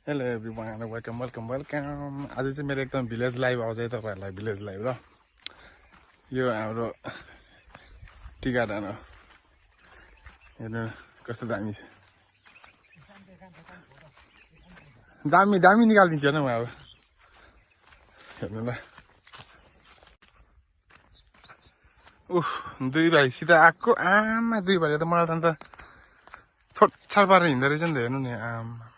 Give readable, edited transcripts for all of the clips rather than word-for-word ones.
hello everyone welcome आज चाहिँ मेरो एकदम भिलेज लाइभ आउँछ है तपाईहरुलाई भिलेज लाइभ र यो हाम्रो टी गार्डन हो हेर्नु कस्तो दामी छ दामी दामी निकाल्दिन्छु हैन म अब हेर्नु ल उफ दुई भाइ सिधा आको आमा दुई भाइले त मलाई त छोटछाड पारेर हिँड्दै रहेछ नि त हेर्नु नि आमा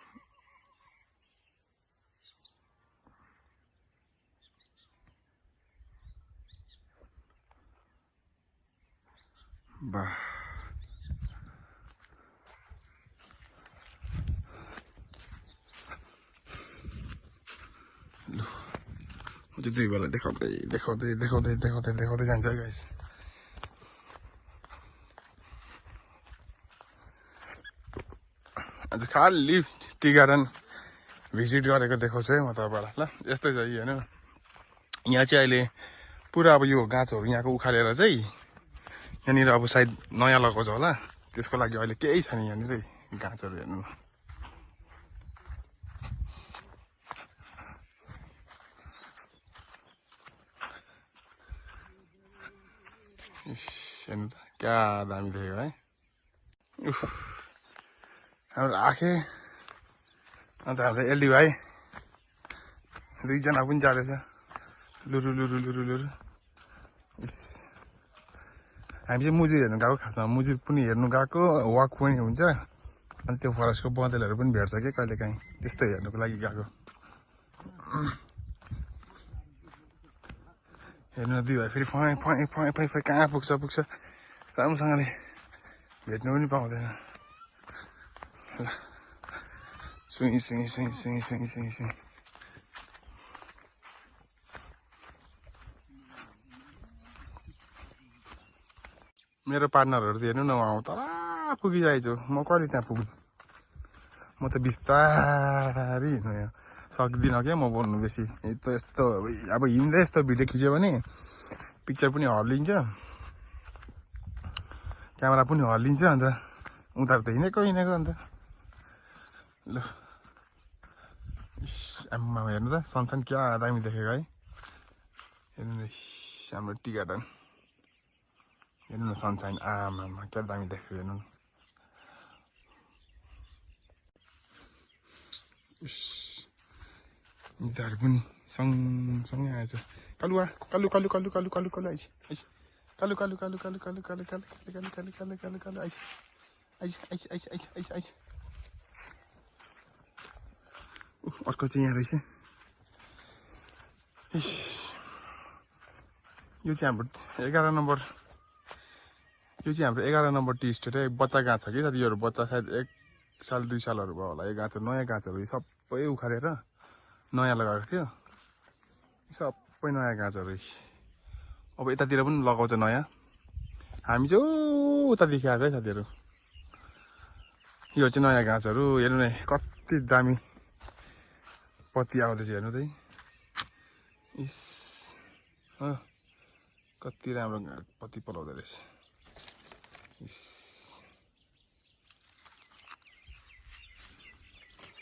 बा लु म चाहिँ दुई भाइलाई देखाउँदै जान्छ है गाइस आज खाली टी गार्डन भिजिट गरेको देखाउँछु है म तपाईहरुलाई ल यस्तै छ हेर्नु यहाँ चाहिँ अहिले पुरा अब यो गाछहरू यहाँको उखालेर चाहिँ यहाँनिर अब सायद नयाँ लगाउँछ होला त्यसको लागि अहिले केही छैन यहाँनिर गाछहरू हेर्नु हेर्नु त क्या दामी देख्यो है उफ हाम्रो आखे अन्त हाम्रो एलडी भाइ दुईजना पनि जाँदैछ लुरु लुरु लुरु लुरु हामी चाहिँ मुजुर हेर्नु गएको खासमा मुजुर पनि हेर्नु गएको वाक पनि हुन्छ अनि त्यो फरेस्टको बँदेलहरू पनि भेट्छ कि कहिले काहीँ त्यस्तै हेर्नुको लागि गएको हेर्नु दुई भाइ फेरि फै फै फै फै फै कहाँ पुग्छ राम्रोसँगले भेट्नु पनि पाउँदैन सुई मेरो पार्टनरहरू त हेर्नु न उहाँ तल पुगिरहेछु म कहिले त्यहाँ पुग्नु म त बिस्तारै हिँड्नु सक्दिनँ क्या म बोल्नु बेसी यस्तो अब हिँड्दै यस्तो भिडियो खिच्यो भने पिक्चर पनि हल्लिन्छ क्यामेरा पनि हल्लिन्छ अन्त उनीहरू त हिँडेको अन्त ल आम्मा हेर्नु त सनसन क्या दामी देखेको है हेर्नु न हाम्रो टी गार्डन हेर्नु न सनसाइन आमामा क्या दामी देखेको हेर्नु न निदाहरू पनि सँगसँगै आएछ कलुवा कलु कलु कलु कलु कलु कलु आइस आइस कलु कलु कलु कलु कलु कलु कलु कलु कलु कलु कलु कलु ice ice ice ice ice ice ice अर्को चाहिँ यहाँ रहेछ यो चाहिँ हाम्रो 11 नम्बर यो चाहिँ हाम्रो 11 नम्बर टी स्टेट है बच्चा गाछ छ कि साथीहरू बच्चा सायद 1 साल 2 सालहरू भयो होला यो गाछहरू नयाँ गाछहरू सबै उखालेर नयाँ लगाएको थियो सबै नयाँ गाछहरू अब यतातिर पनि लगाउँछ नयाँ हामी चाहिँ उतादेखि आएको है साथीहरू यो चाहिँ नयाँ गाछहरू हेर्नु न कति दामी पत्ती आउँदैछ हेर्नु त इस हो कति राम्रो पत्ती पलाउँदो रहेछ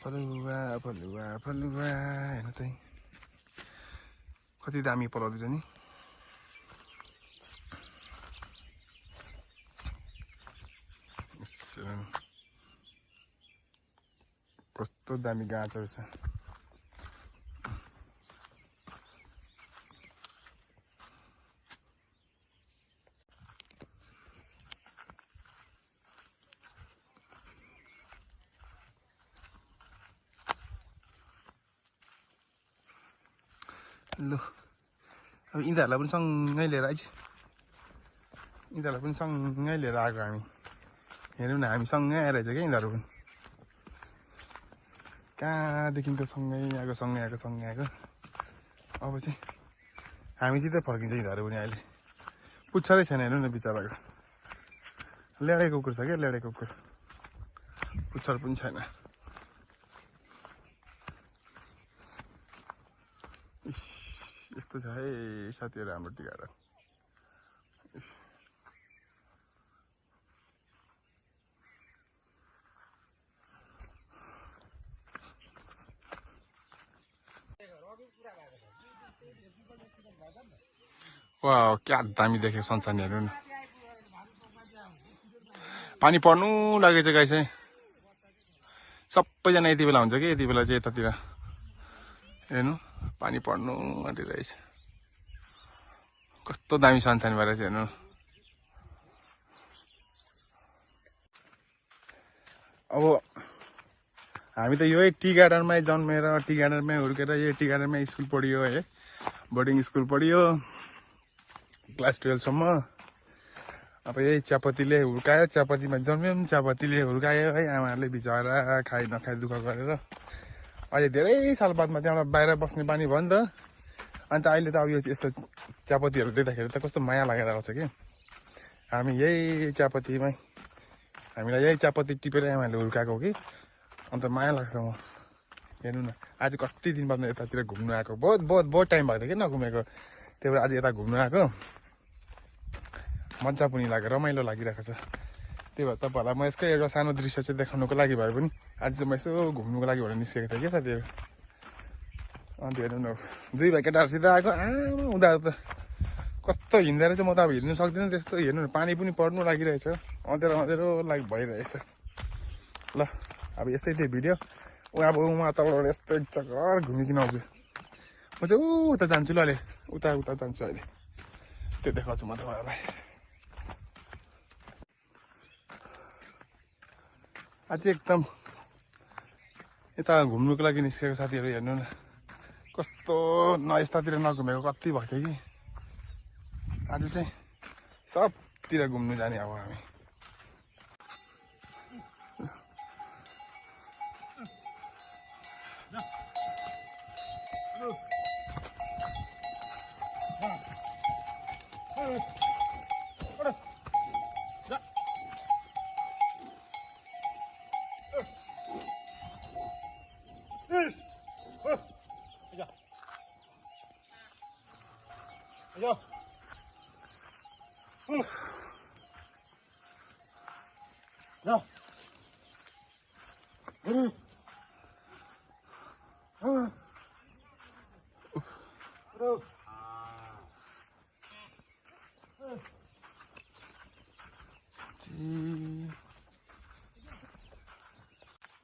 फलुवा फलुवा फलुवा हेर्नु त कति दामी पलाउँदैछ नि कस्तो दामी गाछहरू छ लु अब यिनीहरूलाई पनि सँगै लिएर आइज यिनीहरूलाई पनि सँगै लिएर आएको हामी हेर्नु न हामी सँगै आइरहेछ क्या यिनीहरू पनि कहाँदेखिको सँगै आएको अब चाहिँ हामीसितै फर्किन्छ यिनीहरू पनि अहिले पुच्छरै छैन हेर्नु न बिचराको ल्याडै कुकुर छ क्या ल्याडै कुकुर पुच्छर पनि छैन यस्तो छ है साथीहरू हाम्रो टी गार्डन वाह क्या दामी देखेको सनसानी हेर्नु न पानी पर्नु लागेछ गाइस है सबैजना यति बेला हुन्छ कि यति बेला चाहिँ यतातिर हेर्नु पानी पर्नु आँटिरहेछ कस्तो दामी सनसानी भएर चाहिँ हेर्नु अब हामी त यही टी गार्डनमै जन्मेर टी गार्डनमै हुर्केर यही टी गार्डनमै स्कुल पढियो है बोर्डिङ स्कुल पढियो क्लास 12 सम्म अब यही चियापत्तीले हुर्कायो चियापत्तीमा जन्म्यौँ चियापत्तीले हुर्कायो है आमाहरूले बिचरा खाइ नखाइ दुःख गरेर अहिले धेरै साल बादमा त्यहाँबाट बाहिर बस्ने बानी भयो नि त अन्त अहिले त अब यो यस्तो चियापत्तीहरू देख्दाखेरि त कस्तो माया लागेर आउँछ कि हामी यही चियापत्तीमै हामीलाई यही चियापत्ती टिपेर आमाहरूले हुर्काएको कि अन्त माया लाग्छ म हेर्नु न आज कति दिन बादमा यतातिर घुम्नु आएको बहुत टाइम भएको थियो कि नघुमेको त्यही भएर आज यता घुम्नु आएको मजा पनि लाग्यो रमाइलो लागिरहेको छ त्यही भएर तपाईँहरूलाई म यसको एउटा सानो दृश्य चाहिँ देखाउनुको लागि भए पनि आज चाहिँ म यसो घुम्नुको लागि भनेर निस्केको थिएँ क्या साथीहरू अन्त हेर्नु न 2 भाइ केटाहरूसित आएको आमा उनीहरू त कस्तो हिँड्दो रहेछ म त अब हिँड्नु सक्दिनँ त्यस्तो हेर्नु न पानी पनि पर्नु लागिरहेछ अँधेरो लागि भइरहेछ ल अब यस्तै थियो भिडियो अब उहाँ तलबाट यस्तो एक चक्कर घुमिकन आउँछु म चाहिँ उता जान्छु ल अहिले उता जान्छु अहिले त्यो देखाउँछु म तपाईँहरूलाई आज एकदम यता घुम्नुको लागि निस्केको साथीहरू हेर्नु न कस्तो यतातिर नघुमेको कति भएको थियो कि आज चाहिँ सबतिर घुम्नु जाने अब हामी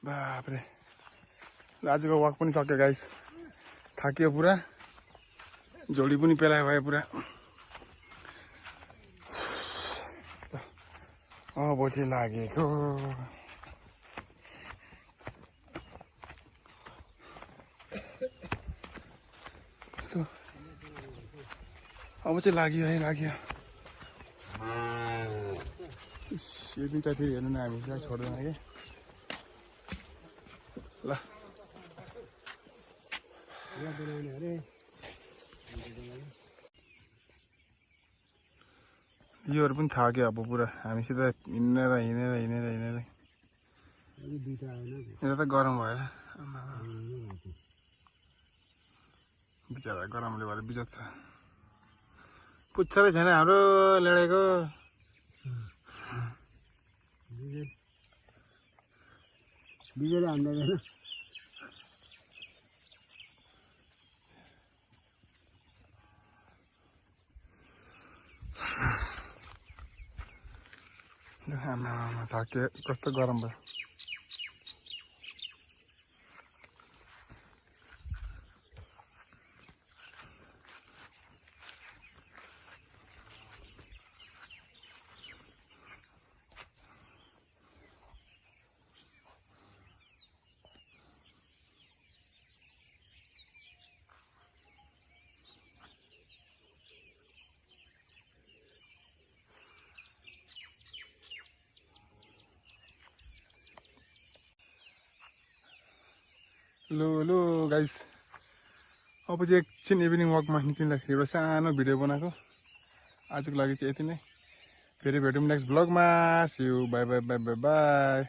बापरे आजको वाक पनि सक्यो गाइस थाक्यो पुरा झोली पनि पेलायो भयो पुरा अब चाहिँ लागेको अब चाहिँ लाग्यो है लाग्यो यो दुईटा फेरि हेर्नु न हामी चाहिँ छोड्दैन कि ल योहरू पनि थाक्यो अब पुरा हामीसित हिँडेर यो त गरम भएर बिचरा गरमले भएर बिजोग छ पुच्छरै छैन हाम्रो लडेको बिजोले हान्दैन आमा थाक्यो कस्तो गरम भयो लो गाइस अब चाहिँ एकछिन इभिनिङ वकमा निक्लिँदाखेरि एउटा सानो भिडियो बनाएको आजको लागि चाहिँ यति नै फेरि भेटौँ नेक्स्ट ब्लगमा see you bye bye bye bye by